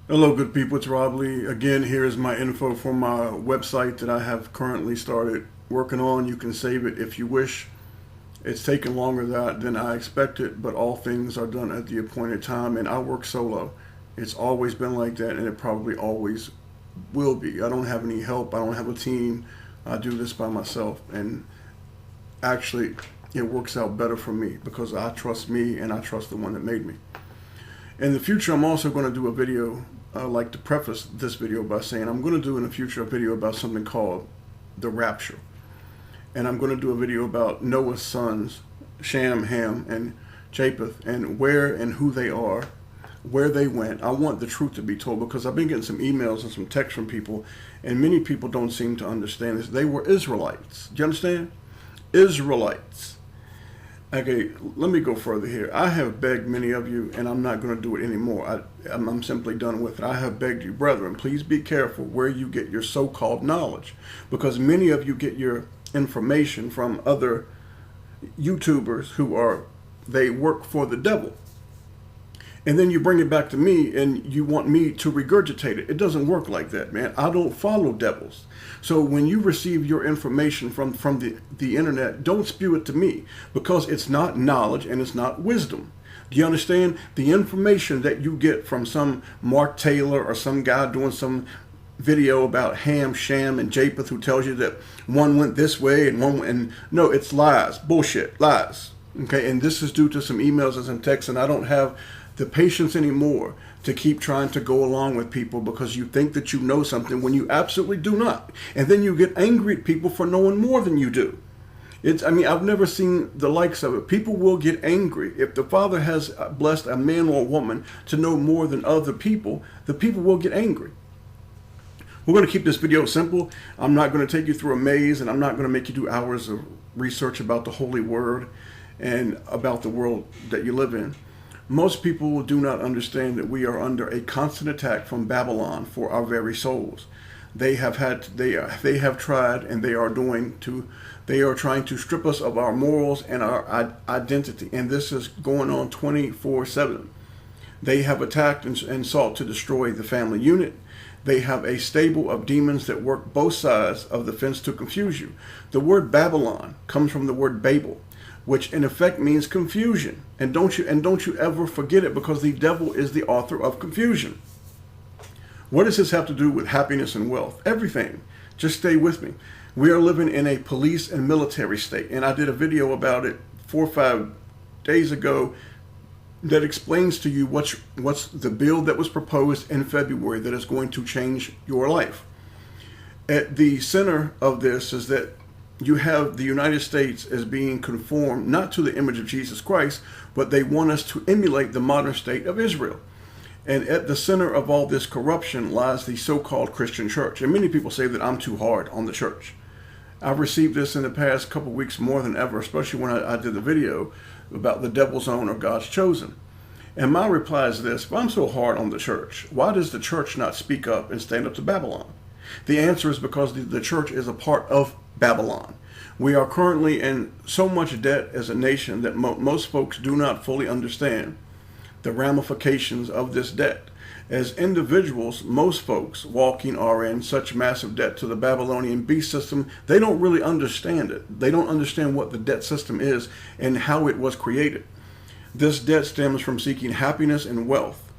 Hello, good people. It's Rob Lee. Again, here is my info for my website that I have currently started working on. You can save it if you wish. It's taken longer than I expected, but all things are done at the appointed time, and I work solo. It's always been like that, and it probably always will be. I don't have any help. I don't have a team. I do this by myself, and actually, it works out better for me because I trust me and I trust the one that made me. In the future, I'm also going to do a video. I like to preface this video by saying I'm going to do in the future a video about something called the rapture. And I'm going to do a video about Noah's sons, Shem, Ham, and Japheth, and where and who they are, where they went. I want the truth to be told because I've been getting some emails and some texts from people, and many people don't seem to understand this. They were Israelites. Do you understand? Israelites. Okay, let me go further here. I have begged many of you, and I'm not going to do it anymore. I'm simply done with it. I have begged you, brethren, please be careful where you get your so-called knowledge, because many of you get your information from other YouTubers they work for the devil. And then you bring it back to me and you want me to regurgitate it. It doesn't work like that, man. I don't follow devils. So when you receive your information from the internet, don't spew it to me because it's not knowledge and it's not wisdom. Do you understand? The information that you get from some Mark Taylor or some guy doing some video about Ham, Shem, and Japheth who tells you that one went this way and one went, and no, it's lies, bullshit, lies. Okay, and this is due to some emails and some texts, and I don't have the patience anymore to keep trying to go along with people because you think that you know something when you absolutely do not. And then you get angry at people for knowing more than you do. I've never seen the likes of it. People will get angry. If the Father has blessed a man or a woman to know more than other people, the people will get angry. We're going to keep this video simple. I'm not going to take you through a maze, and I'm not going to make you do hours of research about the Holy Word and about the world that you live in. Most people do not understand that we are under a constant attack from Babylon for our very souls. They have tried, and they are trying to strip us of our morals and our identity. And this is going on 24/7. They have attacked and sought to destroy the family unit. They have a stable of demons that work both sides of the fence to confuse you. The word Babylon comes from the word Babel, which in effect means confusion. And don't you ever forget it, because the devil is the author of confusion. What does this have to do with happiness and wealth? Everything. Just stay with me. We are living in a police and military state, and I did a video about it 4 or 5 days ago that explains to you what's the bill that was proposed in February that is going to change your life. At the center of this is that you have the United States as being conformed not to the image of Jesus Christ, but they want us to emulate the modern state of Israel. And at the center of all this corruption lies the so-called Christian church. And many people say that I'm too hard on the church. I've received this in the past couple weeks more than ever, especially when I did the video about the devil's own or God's chosen. And my reply is this: if I'm so hard on the church, why does the church not speak up and stand up to Babylon? The answer is because the church is a part of Babylon. We are currently in so much debt as a nation that most folks do not fully understand the ramifications of this debt. As individuals, most folks walking are in such massive debt to the Babylonian beast system, they don't really understand it. They don't understand what the debt system is and how it was created. This debt stems from seeking happiness and wealth,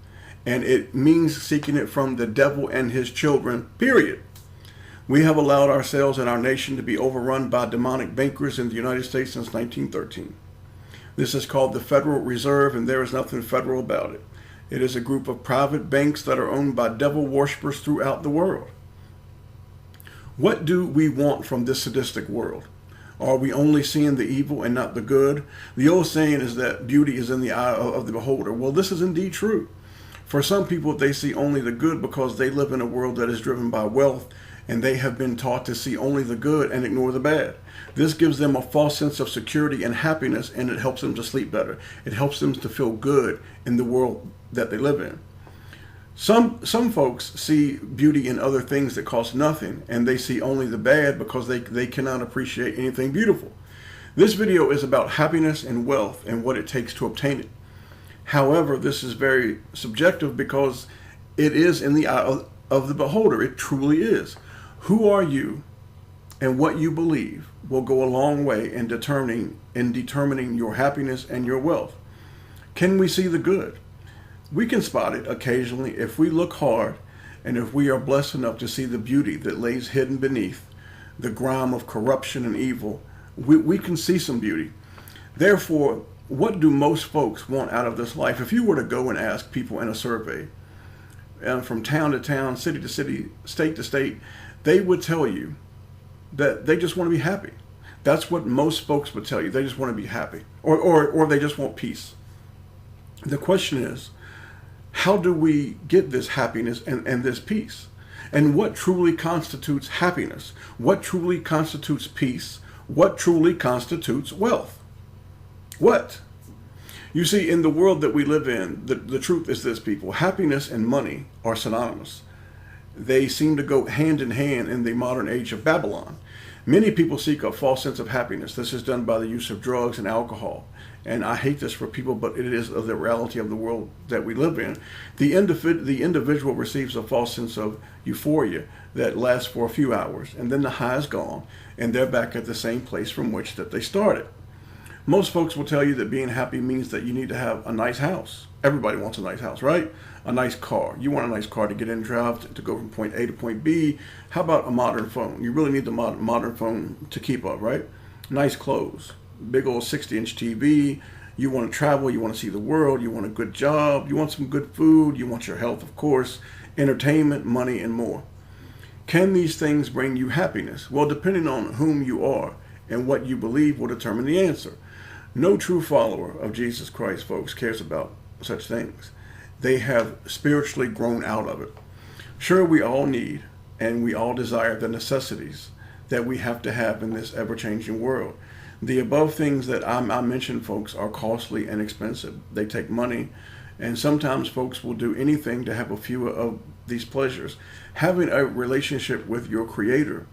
and it means seeking it from the devil and his children, period. We have allowed ourselves and our nation to be overrun by demonic bankers in the United States since 1913. This is called the Federal Reserve, and there is nothing federal about it. It is a group of private banks that are owned by devil worshippers throughout the world. What do we want from this sadistic world? Are we only seeing the evil and not the good? The old saying is that beauty is in the eye of the beholder. Well, this is indeed true. For some people, they see only the good because they live in a world that is driven by wealth, and they have been taught to see only the good and ignore the bad. This gives them a false sense of security and happiness, and it helps them to sleep better. It helps them to feel good in the world that they live in. Some folks see beauty in other things that cost nothing, and they see only the bad because they cannot appreciate anything beautiful. This video is about happiness and wealth and what it takes to obtain it. However, this is very subjective because It is in the eye of the beholder. It truly is. Who are you and what you believe will go a long way in determining your happiness and your wealth. Can we see the good? We can spot it occasionally if we look hard and if we are blessed enough to see the beauty that lays hidden beneath the grime of corruption and evil. We can see some beauty. Therefore, what do most folks want out of this life? If you were to go and ask people in a survey, from town to town, city to city, state to state, they would tell you that they just want to be happy. That's what most folks would tell you. They just want to be happy, or they just want peace. The question is, how do we get this happiness and this peace? And what truly constitutes happiness? What truly constitutes peace? What truly constitutes wealth? What? You see, in the world that we live in, the truth is this, people. Happiness and money are synonymous. They seem to go hand in hand in the modern age of Babylon. Many people seek a false sense of happiness. This is done by the use of drugs and alcohol. And I hate this for people, but it is the reality of the world that we live in. The individual receives a false sense of euphoria that lasts for a few hours, and then the high is gone, and they're back at the same place from which that they started. Most folks will tell you that being happy means that you need to have a nice house. Everybody wants a nice house, right? A nice car. You want a nice car to get in and drive, to go from point A to point B. How about a modern phone? You really need the modern phone to keep up, right? Nice clothes. Big old 60-inch TV. You want to travel. You want to see the world. You want a good job. You want some good food. You want your health, of course. Entertainment, money, and more. Can these things bring you happiness? Well, depending on whom you are and what you believe will determine the answer. No true follower of Jesus Christ, folks, cares about such things. They have spiritually grown out of it. Sure, we all need and we all desire the necessities that we have to have in this ever-changing world. The above things that I mentioned, folks, are costly and expensive. They take money, and sometimes folks will do anything to have a few of these pleasures. Having a relationship with your Creator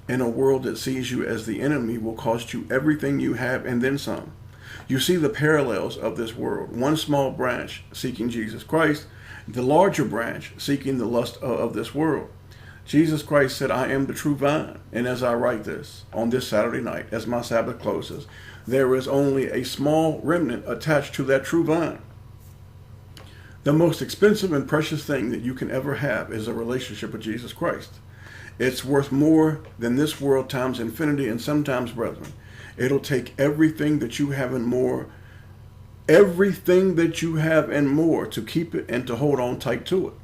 in a world that sees you as the enemy will cost you everything you have and then some. You see the parallels of this world. One small branch seeking Jesus Christ, the larger branch seeking the lust of this world. Jesus Christ said, I am the true vine. And as I write this on this Saturday night, as my Sabbath closes, there is only a small remnant attached to that true vine. The most expensive and precious thing that you can ever have is a relationship with Jesus Christ. It's worth more than this world times infinity and sometimes brethren. It'll take everything that you have and more, everything that you have and more to keep it and to hold on tight to it.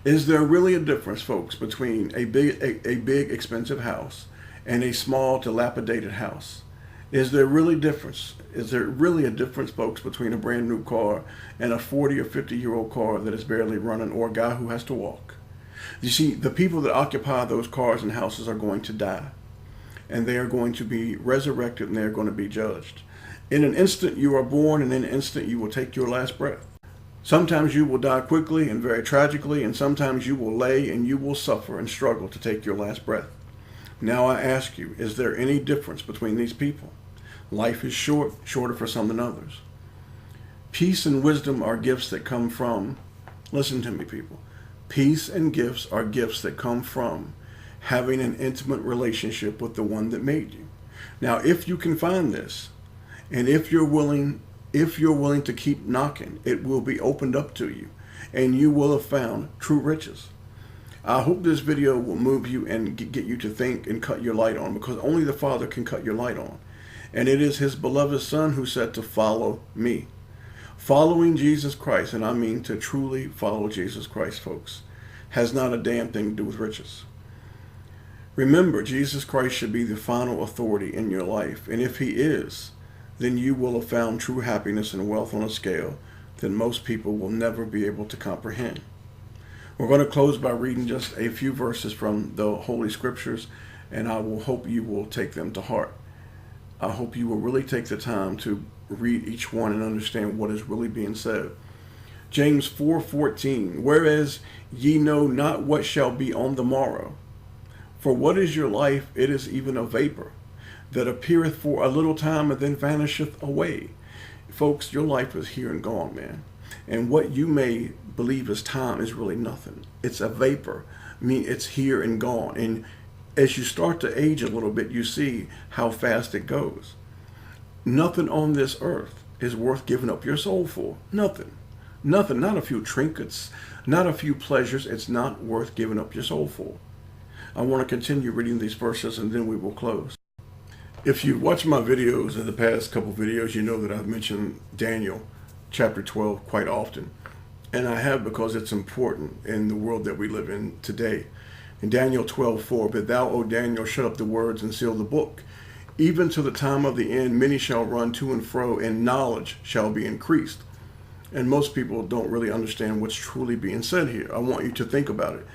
Is there really a difference, folks, between a big expensive house and a small dilapidated house? Is there really difference? Is there really a difference, folks, between a brand new car and a 40 or 50-year-old car that is barely running, or a guy who has to walk? You see, the people that occupy those cars and houses are going to die, and they are going to be resurrected, and they are going to be judged. In an instant you are born, and in an instant you will take your last breath. Sometimes you will die quickly and very tragically, and sometimes you will lay and you will suffer and struggle to take your last breath. Now I ask you, is there any difference between these people? Life is short, shorter for some than others. Peace and wisdom are gifts that come from, listen to me, people, peace and gifts are gifts that come from having an intimate relationship with the one that made you. Now, if you can find this, and if you're willing to keep knocking, it will be opened up to you, and you will have found true riches. I hope this video will move you and get you to think and cut your light on, because only the Father can cut your light on. And it is his beloved Son who said to follow me. Following Jesus Christ, and I mean to truly follow Jesus Christ, folks, has not a damn thing to do with riches. Remember, Jesus Christ should be the final authority in your life, and if he is, then you will have found true happiness and wealth on a scale that most people will never be able to comprehend. We're going to close by reading just a few verses from the Holy Scriptures, and I will hope you will take them to heart. I hope you will really take the time to read each one and understand what is really being said. James 4:14, whereas ye know not what shall be on the morrow. For what is your life? It is even a vapor that appeareth for a little time and then vanisheth away. Folks, your life is here and gone, man. And what you may believe is time is really nothing. It's a vapor. I mean, it's here and gone. And as you start to age a little bit, you see how fast it goes. Nothing on this earth is worth giving up your soul for. Nothing. Nothing. Not a few trinkets, not a few pleasures. It's not worth giving up your soul for. I want to continue reading these verses and then we will close. If you've watched my videos in the past couple videos, you know that I've mentioned Daniel chapter 12 quite often. And I have because it's important in the world that we live in today. In Daniel 12:4, but thou, O Daniel, shut up the words and seal the book. Even to the time of the end, many shall run to and fro, and knowledge shall be increased. And most people don't really understand what's truly being said here. I want you to think about it.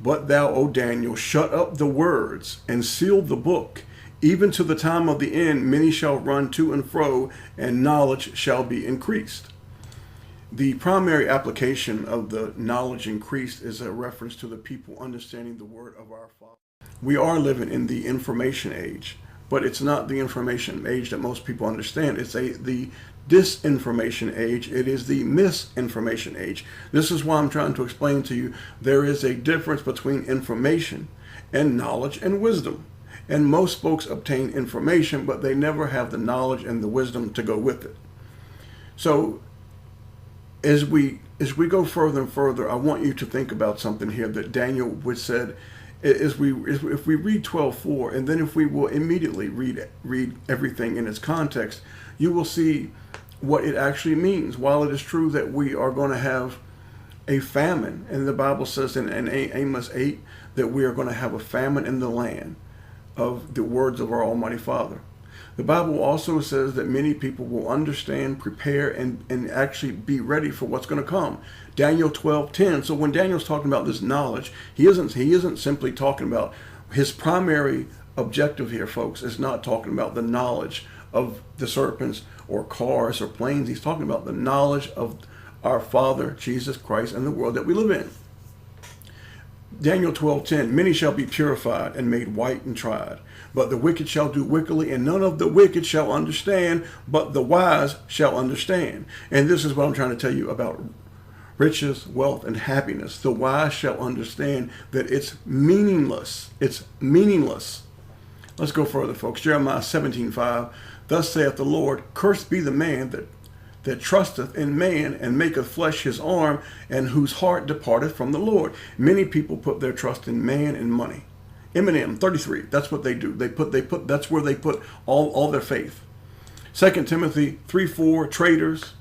But thou, O Daniel, shut up the words and seal the book. Even to the time of the end, many shall run to and fro, and knowledge shall be increased. The primary application of the knowledge increased is a reference to the people understanding the word of our Father. We are living in the information age, but it's not the information age that most people understand. It's the disinformation age. It is the misinformation age. This is why I'm trying to explain to you there is a difference between information and knowledge and wisdom. And most folks obtain information, but they never have the knowledge and the wisdom to go with it. So as we go further and further, I want you to think about something here that Daniel would said. If we read 12:4, and then if we will immediately read everything in its context, you will see what it actually means. While it is true that we are going to have a famine, and the Bible says in Amos 8 that we are going to have a famine in the land of the words of our Almighty Father. The Bible also says that many people will understand, prepare, and actually be ready for what's going to come. Daniel 12:10. So when Daniel's talking about this knowledge, he isn't simply talking about his primary objective here, folks, is not talking about the knowledge of the serpents or cars or planes. He's talking about the knowledge of our Father, Jesus Christ, and the world that we live in. Daniel 12:10, many shall be purified and made white and tried, but the wicked shall do wickedly, and none of the wicked shall understand, but the wise shall understand. And this is what I'm trying to tell you about riches, wealth, and happiness. The wise shall understand that it's meaningless. It's meaningless. Let's go further, folks. Jeremiah 17:5, thus saith the Lord, cursed be the man that trusteth in man and maketh flesh his arm, and whose heart departeth from the Lord. Many people put their trust in man and money. Eminem 33, that's what they do. That's where they put all their faith. 2 Timothy 3:4, traitors,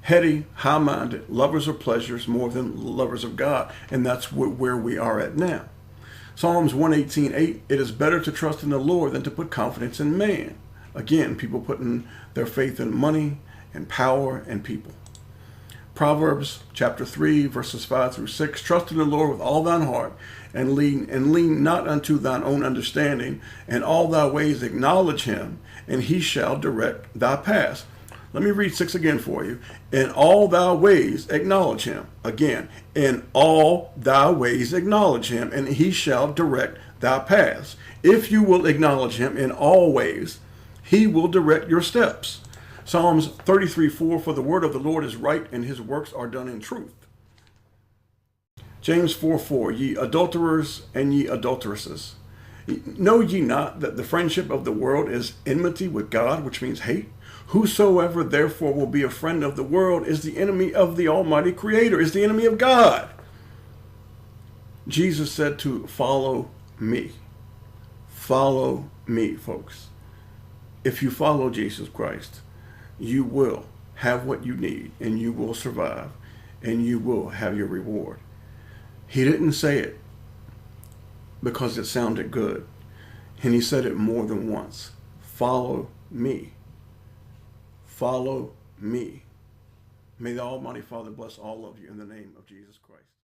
heady, high-minded, lovers of pleasures more than lovers of God. And that's where we are at now. Psalms 118:8, it is better to trust in the Lord than to put confidence in man. Again, people putting their faith in money and power and people. Proverbs chapter 3, verses 5-6, trust in the Lord with all thine heart, and lean not unto thine own understanding, and all thy ways acknowledge him, and he shall direct thy paths. Let me read 6 again for you. In all thy ways acknowledge him. Again, in all thy ways acknowledge him, and he shall direct thy paths. If you will acknowledge him in all ways, he will direct your steps. Psalms 33:4, for the word of the Lord is right, and his works are done in truth. James 4:4, ye adulterers and ye adulteresses, know ye not that the friendship of the world is enmity with God, which means hate? Whosoever therefore will be a friend of the world is the enemy of the Almighty Creator, is the enemy of God. Jesus said to follow me. Follow me, folks. If you follow Jesus Christ, you will have what you need, and you will survive, and you will have your reward. He didn't say it because it sounded good, and he said it more than once. Follow me. Follow me. May the Almighty Father bless all of you in the name of Jesus Christ.